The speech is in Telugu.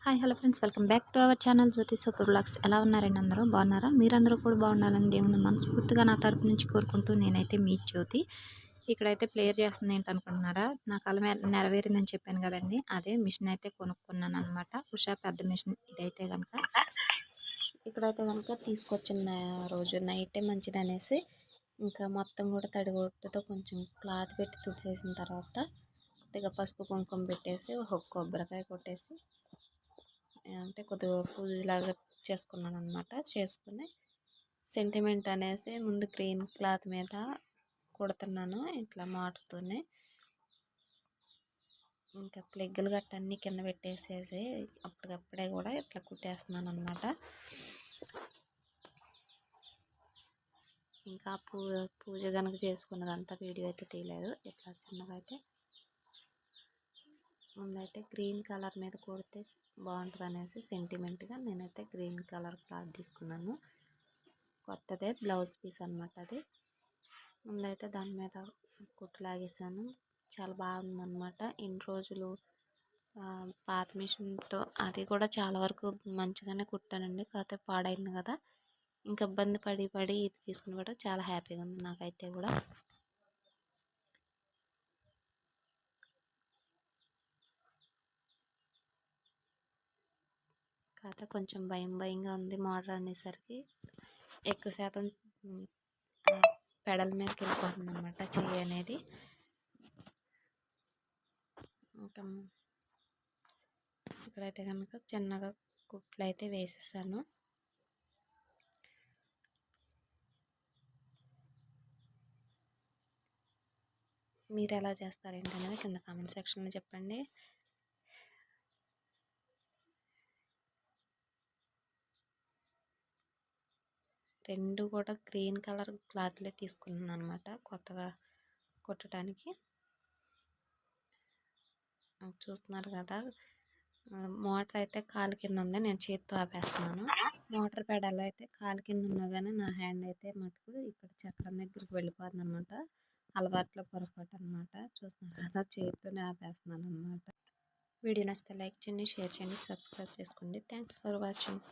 Hi hello friends, welcome back to our channel Jyothi super vlogs. ఎలా ఉన్నారండి? అందరూ బాగున్నారా? మీరందరూ కూడా బాగుండాలని దేవుని మనస్ఫూర్తిగా నా తరపు నుంచి కోరుకుంటూ, నేనైతే మీ జ్యోతి. ఇక్కడైతే ప్లేయర్ చేస్తుంది ఏంటనుకుంటున్నారా? నా కల నెరవేరిందని చెప్పాను కదండి, అదే మిషన్ అయితే కొనుక్కున్నాను అనమాట. ఉషా పెద్ద మిషన్ ఇదైతే కనుక. ఇక్కడైతే కనుక తీసుకొచ్చిన రోజు నైటే మంచిది అనేసి ఇంకా మొత్తం కూడా తడిగుడ్డతో కొంచెం క్లాత్ పెట్టి తుడిచేసిన తర్వాత కొద్దిగా పసుపు కుంకుమ పెట్టేసి ఒక కొబ్బరికాయ కొట్టేసి అంటే కొద్దిగా పూజలాగా చేసుకున్నాను అనమాట. చేసుకుని సెంటిమెంట్ అనేసి ముందు గ్రీన్ క్లాత్ మీద కుడుతున్నాను ఇట్లా మాటతోనే. ఇంకా ప్లెగ్గులు గట్ట అన్నీ కింద పెట్టేసేసి అప్పటికప్పుడే కూడా ఇట్లా కుట్టేస్తున్నాను అనమాట. ఇంకా పూజ కనుక చేసుకున్నదంతా వీడియో అయితే తీయలేదు. ఇట్లా చిన్నగా అయితే ముందైతే గ్రీన్ కలర్ మీద కుడితే బాగుంటుంది అనేసి సెంటిమెంట్గా నేనైతే గ్రీన్ కలర్ క్లాత్ తీసుకున్నాను. కొత్తదే బ్లౌజ్ పీస్ అనమాట అది. ముందైతే దాని మీద కుట్టు లాగేసాను. చాలా బాగుందన్నమాట. ఇన్ని రోజులు పాత మిషన్తో అది కూడా చాలా వరకు మంచిగానే కుట్టానండి. కాకపోతే పాడైంది కదా, ఇంకా ఇబ్బంది పడి పడి ఇది తీసుకుని కూడా చాలా హ్యాపీగా ఉంది నాకైతే కూడా. కాకపోతే కొంచెం భయంగా ఉంది. మోటార్ అనేసరికి ఎక్కువ శాతం పెడల మీదకి వెళ్ళిపోతుంది అనమాట చెయ్యి అనేది. ఇంకా ఇక్కడైతే కనుక చిన్నగా కుట్లు అయితే వేసేసాను. మీరు ఎలా చేస్తారేంటి అనేది కింద కామెంట్ సెక్షన్లో చెప్పండి. రెండు కూడా గ్రీన్ కలర్ క్లాత్లే తీసుకున్నాను అనమాట కొత్తగా కుట్టడానికి. చూస్తున్నారు కదా, మోటార్ అయితే కాలు కింద ఉంది, నేను చేతితో ఆపేస్తున్నాను. మోటార్ పెడల్ అయితే కాలు కింద ఉన్నా కానీ నా హ్యాండ్ అయితే మటుకు ఇక్కడ చక్రం దగ్గరికి వెళ్ళిపోతుంది అనమాట. అలవాట్లో పొరపాటు అనమాట. చూస్తున్నారు కదా, చేతితోనే ఆపేస్తున్నాను అనమాట. వీడియో నచ్చితే లైక్ చేయండి, షేర్ చేయండి, సబ్స్క్రైబ్ చేసుకోండి. Thanks for watching.